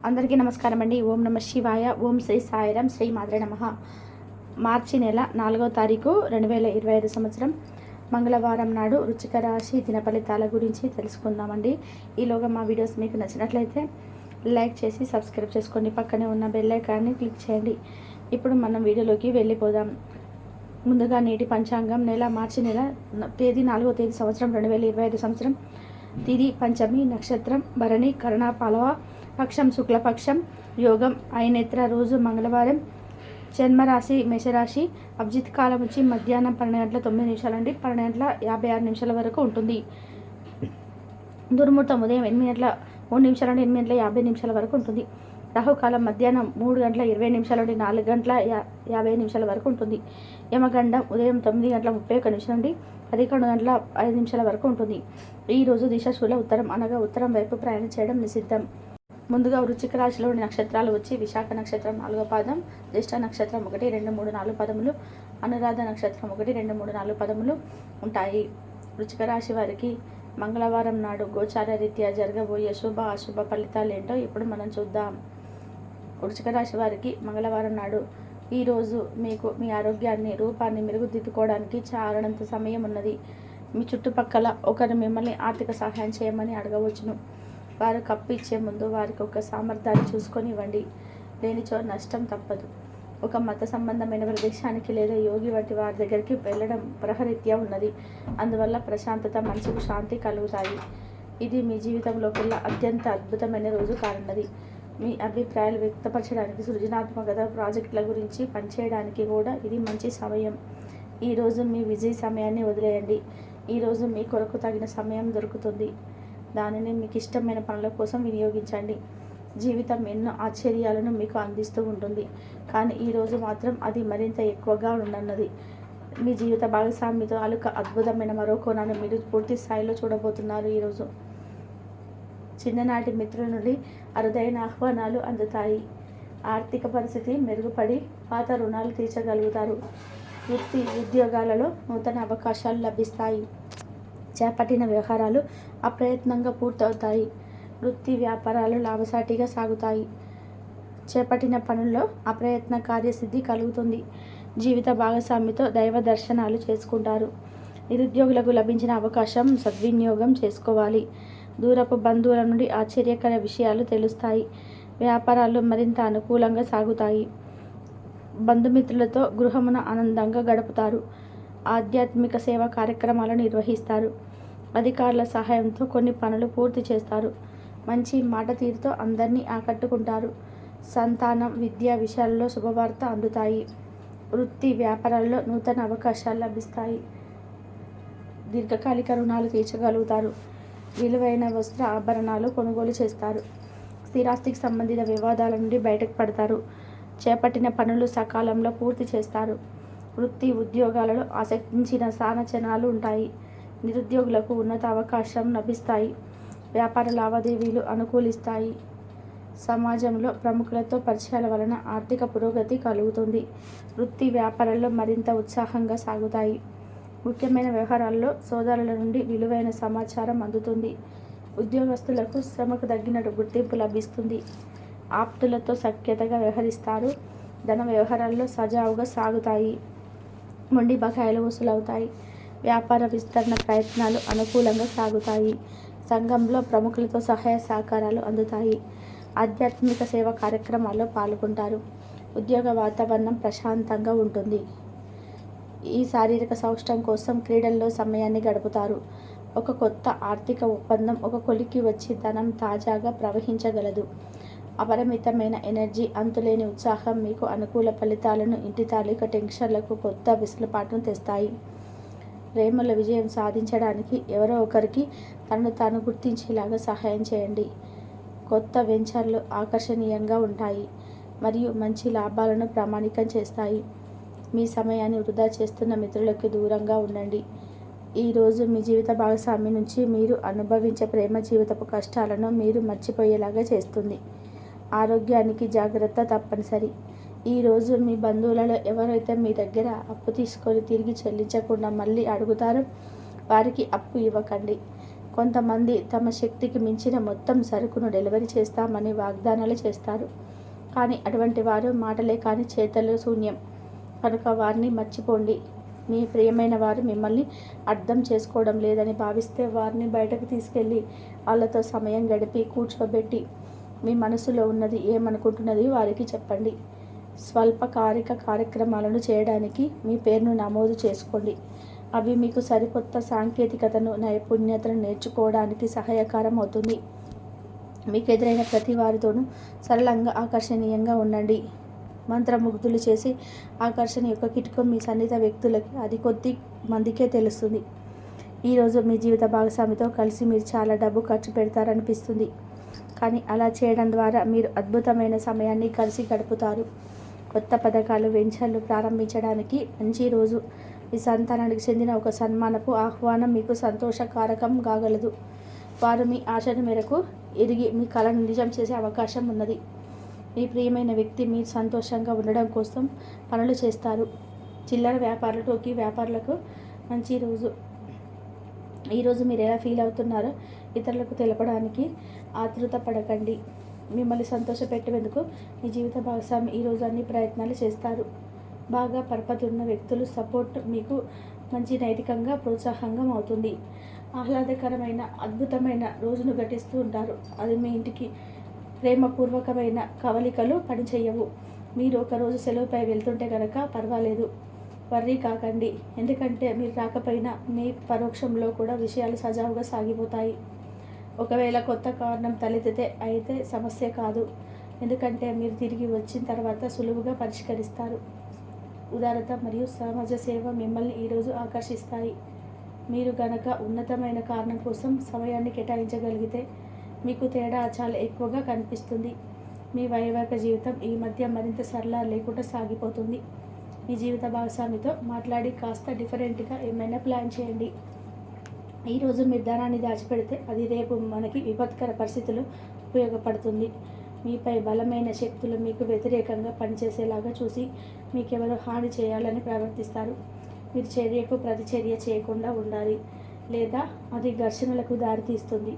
అందరికీ నమస్కారం అండి. ఓం నమ శివాయ. ఓం శ్రీ సాయిరాం. శ్రీ మాత్రే నమః. మార్చి నెల 4వ తారీఖు 2025 సంవత్సరం మంగళవారం నాడు వృశ్చిక రాశి దిన ఫలితాల గురించి తెలుసుకుందామండి. ఈలోగా మా వీడియోస్ మీకు నచ్చినట్లయితే లైక్ చేసి సబ్స్క్రైబ్ చేసుకోండి. పక్కనే ఉన్న బెల్ ఐకాన్ని క్లిక్ చేయండి. ఇప్పుడు మనం వీడియోలోకి వెళ్ళిపోదాం. ముందుగా నేటి పంచాంగం మార్చి నెల తేదీ 4వ తేదీ సంవత్సరం 2025 సంవత్సరం తిది పంచమి, నక్షత్రం భరణి, కరణ, పాలవ, పక్షం శుక్లపక్షం, యోగం ఐనేత్ర, రోజు మంగళవారం, జన్మరాశి మేషరాశి, అభిజిత్ కాలం వచ్చి మధ్యాహ్నం 12:09 నుండి 12:56 వరకు ఉంటుంది. దుర్ముహూర్తం ఉదయం 8:03 నుండి 8:50 వరకు ఉంటుంది. రాహుకాలం మధ్యాహ్నం 3:20 నుండి 4:50 వరకు ఉంటుంది. యమగండం ఉదయం 9:31 నుండి 11:05 వరకు ఉంటుంది. ఈరోజు దిశాశూల ఉత్తరం అనగా ఉత్తరం వైపు ప్రయాణం చేయడం నిషిద్ధం. ముందుగా వృశ్చిక రాశిలోని నక్షత్రాలు వచ్చి విశాఖ నక్షత్రం 4వ పాదం, జ్యేష్ఠ నక్షత్రం 1, 2, 3, 4 పదములు, అనురాధ నక్షత్రం 1, 2, 3, 4 పదములు ఉంటాయి. వృశ్చిక రాశి వారికి మంగళవారం నాడు గోచార రీత్యా జరగబోయే శుభ అశుభ ఫలితాలు ఏంటో ఇప్పుడు మనం చూద్దాం. వృశ్చిక రాశి వారికి మంగళవారం నాడు ఈరోజు మీకు మీ ఆరోగ్యాన్ని రూపాన్ని మెరుగుదిద్దుకోవడానికి చాలనంత సమయం ఉన్నది. మీ చుట్టుపక్కల ఒకరు మిమ్మల్ని ఆర్థిక సహాయం చేయమని అడగవచ్చును. వారు కప్పు ఇచ్చే ముందు వారికి ఒక సామర్థ్యాన్ని చూసుకొని ఇవ్వండి. లేనిచో నష్టం తప్పదు. ఒక మత సంబంధమైన ప్రదేశానికి లేదా యోగి వంటి వారి దగ్గరికి వెళ్ళడం గ్రహరీత్యా ఉన్నది. అందువల్ల ప్రశాంతత, మనసుకు శాంతి కలుగుతాయి. ఇది మీ జీవితంలోకెల్లా అత్యంత అద్భుతమైన రోజు కానున్నది. మీ అభిప్రాయాలు వ్యక్తపరచడానికి, సృజనాత్మకత ప్రాజెక్టుల గురించి పనిచేయడానికి కూడా ఇది మంచి సమయం. ఈరోజు మీ బిజీ సమయాన్ని వదిలేయండి. ఈరోజు మీ కొరకు తగిన సమయం దొరుకుతుంది. దానిని మీకు ఇష్టమైన పనుల కోసం వినియోగించండి. జీవితం ఎన్నో ఆశ్చర్యాలను మీకు అందిస్తూ ఉంటుంది, కానీ ఈరోజు మాత్రం అది మరింత ఎక్కువగా ఉండనున్నది. మీ జీవిత భాగస్వామితో అద్భుతమైన మరో కోణాన్ని మీరు పూర్తి స్థాయిలో చూడబోతున్నారు. ఈరోజు చిన్ననాటి మిత్రుల నుండి అరుదైన ఆహ్వానాలు అందుతాయి. ఆర్థిక పరిస్థితి మెరుగుపడి పాత రుణాలు తీర్చగలుగుతారు. వృత్తి ఉద్యోగాలలో నూతన అవకాశాలు లభిస్తాయి. చేపట్టిన వ్యవహారాలు అప్రయత్నంగా పూర్తవుతాయి. వృత్తి వ్యాపారాలు లాభసాటిగా సాగుతాయి. చేపట్టిన పనుల్లో అప్రయత్న కార్యసిద్ధి కలుగుతుంది. జీవిత భాగస్వామితో దైవ దర్శనాలు చేసుకుంటారు. నిరుద్యోగులకు లభించిన అవకాశం సద్వినియోగం చేసుకోవాలి. దూరపు బంధువుల నుండి ఆశ్చర్యకర విషయాలు తెలుస్తాయి. వ్యాపారాలు మరింత అనుకూలంగా సాగుతాయి. బంధుమిత్రులతో గృహమున ఆనందంగా గడుపుతారు. ఆధ్యాత్మిక సేవా కార్యక్రమాలను నిర్వహిస్తారు. అధికారుల సహాయంతో కొన్ని పనులు పూర్తి చేస్తారు. మంచి మాట తీరుతో అందరినీ ఆకట్టుకుంటారు. సంతానం, విద్యా విషయాల్లో శుభవార్త అందుతాయి. వృత్తి వ్యాపారాల్లో నూతన అవకాశాలు లభిస్తాయి. దీర్ఘకాలిక రుణాలు తీర్చగలుగుతారు. విలువైన వస్త్ర ఆభరణాలు కొనుగోలు చేస్తారు. స్థిరాస్తికి సంబంధిత వివాదాల నుండి బయటకు పడతారు. చేపట్టిన పనులు సకాలంలో పూర్తి చేస్తారు. వృత్తి ఉద్యోగాలలో ఆసక్తించిన స్థానచలనాలు ఉంటాయి. నిరుద్యోగులకు ఉన్నత అవకాశం లభిస్తాయి. వ్యాపార లావాదేవీలు అనుకూలిస్తాయి. సమాజంలో ప్రముఖులతో పరిచయాల వలన ఆర్థిక పురోగతి కలుగుతుంది. వృత్తి వ్యాపారాల్లో మరింత ఉత్సాహంగా సాగుతాయి. ముఖ్యమైన వ్యవహారాల్లో సోదరుల నుండి విలువైన సమాచారం అందుతుంది. ఉద్యోగస్తులకు శ్రమకు తగ్గినట్టు గుర్తింపు లభిస్తుంది. ఆప్తులతో సఖ్యతగా వ్యవహరిస్తారు. ధన వ్యవహారాల్లో సజావుగా సాగుతాయి. మొండి బకాయిలు వసూలవుతాయి. వ్యాపార విస్తరణ ప్రయత్నాలు అనుకూలంగా సాగుతాయి. సంఘంలో ప్రముఖులతో సహాయ సహకారాలు అందుతాయి. ఆధ్యాత్మిక సేవా కార్యక్రమాల్లో పాల్గొంటారు. ఉద్యోగ వాతావరణం ప్రశాంతంగా ఉంటుంది. ఈ శారీరక సౌష్ఠవం కోసం క్రీడల్లో సమయాన్ని గడుపుతారు. ఒక కొత్త ఆర్థిక ఒప్పందం ఒక కొలికి వచ్చి ధనం తాజాగా ప్రవహించగలదు. అపరిమితమైన ఎనర్జీ, అంతులేని ఉత్సాహం మీకు అనుకూల ఫలితాలను, ఇంటి తాలూకా టెన్షన్లకు కొత్త వెసులుబాటును తెస్తాయి. ప్రేమలో విజయం సాధించడానికి ఎవరో ఒకరికి తనను తాను గుర్తించేలాగా సహాయం చేయండి. కొత్త వెంచర్లు ఆకర్షణీయంగా ఉంటాయి మరియు మంచి లాభాలను ప్రామాణికం చేస్తాయి. మీ సమయాన్ని వృధా చేస్తున్న మిత్రులకు దూరంగా ఉండండి. ఈరోజు మీ జీవిత భాగస్వామి నుంచి మీరు అనుభవించే ప్రేమ జీవితపు కష్టాలను మీరు మర్చిపోయేలాగా చేస్తుంది. ఆరోగ్యానికి జాగ్రత్త తప్పనిసరి. ఈరోజు మీ బంధువులలో ఎవరైతే మీ దగ్గర అప్పు తీసుకొని తిరిగి చెల్లించకుండా మళ్ళీ అడుగుతారో వారికి అప్పు ఇవ్వకండి. కొంతమంది తమ శక్తికి మించిన మొత్తం సరుకును డెలివరీ చేస్తామని వాగ్దానాలు చేస్తారు. కానీ అటువంటి వారు మాటలే కానీ చేతలు శూన్యం. కనుక వారిని మర్చిపోండి. మీ ప్రియమైన వారు మిమ్మల్ని అర్థం చేసుకోవడం లేదని భావిస్తే వారిని బయటకు తీసుకెళ్ళి వాళ్ళతో సమయం గడిపి కూర్చోబెట్టి మీ మనసులో ఉన్నది ఏమనుకుంటున్నది వారికి చెప్పండి. స్వల్పకాలిక కార్యక్రమాలను చేయడానికి మీ పేరును నమోదు చేసుకోండి. అవి మీకు సరికొత్త సాంకేతికతను నైపుణ్యతను నేర్చుకోవడానికి సహాయకరం అవుతుంది. మీకు ఎదురైన ప్రతి వారితోనూ సరళంగా ఆకర్షణీయంగా ఉండండి. మంత్రముగ్ధులు చేసి ఆకర్షణ యొక్క కిటుకు మీ సన్నిహిత వ్యక్తులకి అది కొద్ది మందికే తెలుస్తుంది. ఈరోజు మీ జీవిత భాగస్వామితో కలిసి మీరు చాలా డబ్బు ఖర్చు పెడతారనిపిస్తుంది. కానీ అలా చేయడం ద్వారా మీరు అద్భుతమైన సమయాన్ని కలిసి గడుపుతారు. కొత్త పథకాలు వెంచర్లు ప్రారంభించడానికి మంచి రోజు. మీ సంతానానికి చెందిన ఒక సన్మానపు ఆహ్వానం మీకు సంతోషకారకం కాగలదు. వారు మీ ఆశల మేరకు ఎరిగి మీ కళను నిజం చేసే అవకాశం ఉన్నది. మీ ప్రియమైన వ్యక్తి మీరు సంతోషంగా ఉండడం కోసం పనులు చేస్తారు. చిల్లర వ్యాపారులకి వ్యాపారులకు మంచి రోజు. ఈరోజు మీరు ఎలా ఫీల్ అవుతున్నారో ఇతరులకు తెలపడానికి ఆతృత పడకండి. మిమ్మల్ని సంతోషపెట్టేందుకు మీ జీవిత భాగస్వామి ఈరోజు అన్ని ప్రయత్నాలు చేస్తారు. బాగా పరపతి ఉన్న వ్యక్తులు సపోర్ట్ మీకు మంచి నైతికంగా ప్రోత్సాహంగా అవుతుంది. ఆహ్లాదకరమైన అద్భుతమైన రోజును గడిస్తూ ఉంటారు. అది మీ ఇంటికి ప్రేమపూర్వకమైన కవలికలు పనిచేయవు. మీరు ఒకరోజు సెలవుపై వెళ్తుంటే కనుక పర్వాలేదు, వర్రీ కాకండి. ఎందుకంటే మీరు రాకపోయినా మీ పరోక్షంలో కూడా విషయాలు సజావుగా సాగిపోతాయి. ఒకవేళ కొత్త కారణం తలెత్తితే అయితే సమస్య కాదు. ఎందుకంటే మీరు తిరిగి వచ్చిన తర్వాత సులువుగా పరిష్కరిస్తారు. ఉదారత మరియు సమాజ సేవ మిమ్మల్ని ఈరోజు ఆకర్షిస్తాయి. మీరు గనక ఉన్నతమైన కారణం కోసం సమయాన్ని కేటాయించగలిగితే మీకు తేడా చాలా ఎక్కువగా కనిపిస్తుంది. మీ వైవాహిక జీవితం ఈ మధ్య మరింత సరళ లేకుండా సాగిపోతుంది. మీ జీవిత భాగస్వామితో మాట్లాడి కాస్త డిఫరెంట్గా ఏమైనా ప్లాన్ చేయండి. ఈరోజు మీరు ధనాన్ని దాచిపెడితే అది రేపు మనకి విపత్కర పరిస్థితులు ఉపయోగపడుతుంది. మీపై బలమైన శక్తులు మీకు వ్యతిరేకంగా పనిచేసేలాగా చూసి మీకెవరో హాని చేయాలని ప్రవర్తిస్తారు. మీరు చర్యకు ప్రతిచర్య చేయకుండా ఉండాలి, లేదా అది ఘర్షణలకు దారితీస్తుంది.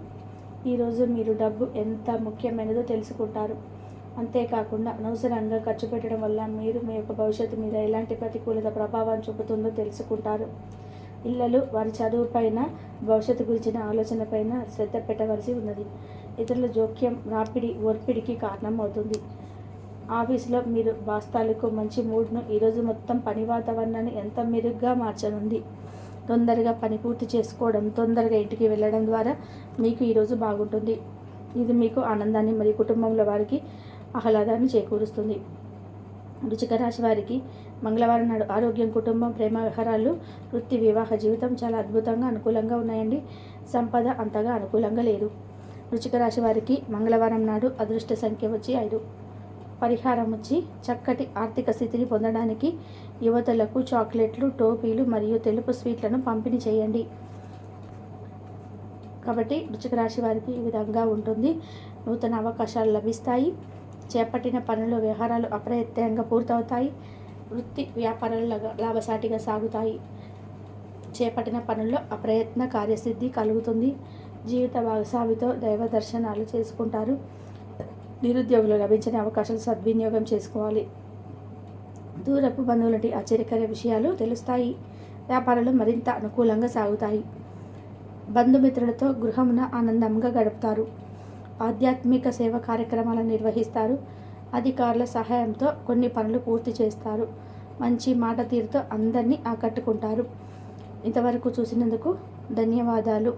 ఈరోజు మీరు డబ్బు ఎంత ముఖ్యమైనదో తెలుసుకుంటారు. అంతేకాకుండా అనవసరంగా ఖర్చు పెట్టడం వల్ల మీరు మీ యొక్క భవిష్యత్తు మీద ఎలాంటి ప్రతికూలత ప్రభావం చూపుతుందో తెలుసుకుంటారు. పిల్లలు వారి చదువుపైన భవిష్యత్తు గురించిన ఆలోచనపైన శ్రద్ధ పెట్టవలసి ఉన్నది. ఇతరుల జోక్యం రాపిడి ఒత్తిడికి కారణం అవుతుంది. ఆఫీసులో మీరు బాస్తాలకు మంచి మూడ్ను ఈరోజు మొత్తం పని వాతావరణాన్ని ఎంత మెరుగ్గా మార్చనుంది. తొందరగా పని పూర్తి చేసుకోవడం, తొందరగా ఇంటికి వెళ్ళడం ద్వారా మీకు ఈరోజు బాగుంటుంది. ఇది మీకు ఆనందాన్ని మరియు కుటుంబంలో వారికి ఆహ్లాదాన్ని చేకూరుస్తుంది. వృశ్చిక రాశి వారికి మంగళవారం నాడు ఆరోగ్యం, కుటుంబం, ప్రేమ వ్యవహారాలు, వృత్తి, వివాహ జీవితం చాలా అద్భుతంగా అనుకూలంగా ఉన్నాయండి. సంపద అంతగా అనుకూలంగా లేదు. వృశ్చిక రాశి వారికి మంగళవారం నాడు అదృష్ట సంఖ్య వచ్చి 5. పరిహారం వచ్చి చక్కటి ఆర్థిక స్థితిని పొందడానికి యువతలకు చాక్లెట్లు, టోపీలు మరియు తెలుపు స్వీట్లను పంపిణీ చేయండి. కాబట్టి వృశ్చిక రాశి వారికి ఈ విధంగా ఉంటుంది. నూతన అవకాశాలు లభిస్తాయి. చేపట్టిన పనులు, వ్యవహారాలు అప్రయత్నంగా పూర్తవుతాయి. వృత్తి వ్యాపారాలు లాభసాటిగా సాగుతాయి. చేపట్టిన పనుల్లో అప్రయత్న కార్యసిద్ధి కలుగుతుంది. జీవిత భాగస్వామితో దైవ దర్శనాలు చేసుకుంటారు. నిరుద్యోగులు లభించిన అవకాశాలు సద్వినియోగం చేసుకోవాలి. దూరపు బంధువులంటి ఆశ్చర్యకర విషయాలు తెలుస్తాయి. వ్యాపారాలు మరింత అనుకూలంగా సాగుతాయి. బంధుమిత్రులతో గృహమున ఆనందంగా గడుపుతారు. ఆధ్యాత్మిక సేవ కార్యక్రమాలను నిర్వహిస్తారు. అధికారుల సహాయంతో కొన్ని పనులు పూర్తి చేస్తారు. మంచి మాట తీరుతో అందరినీ ఆకట్టుకుంటారు. ఇంతవరకు చూసినందుకు ధన్యవాదాలు.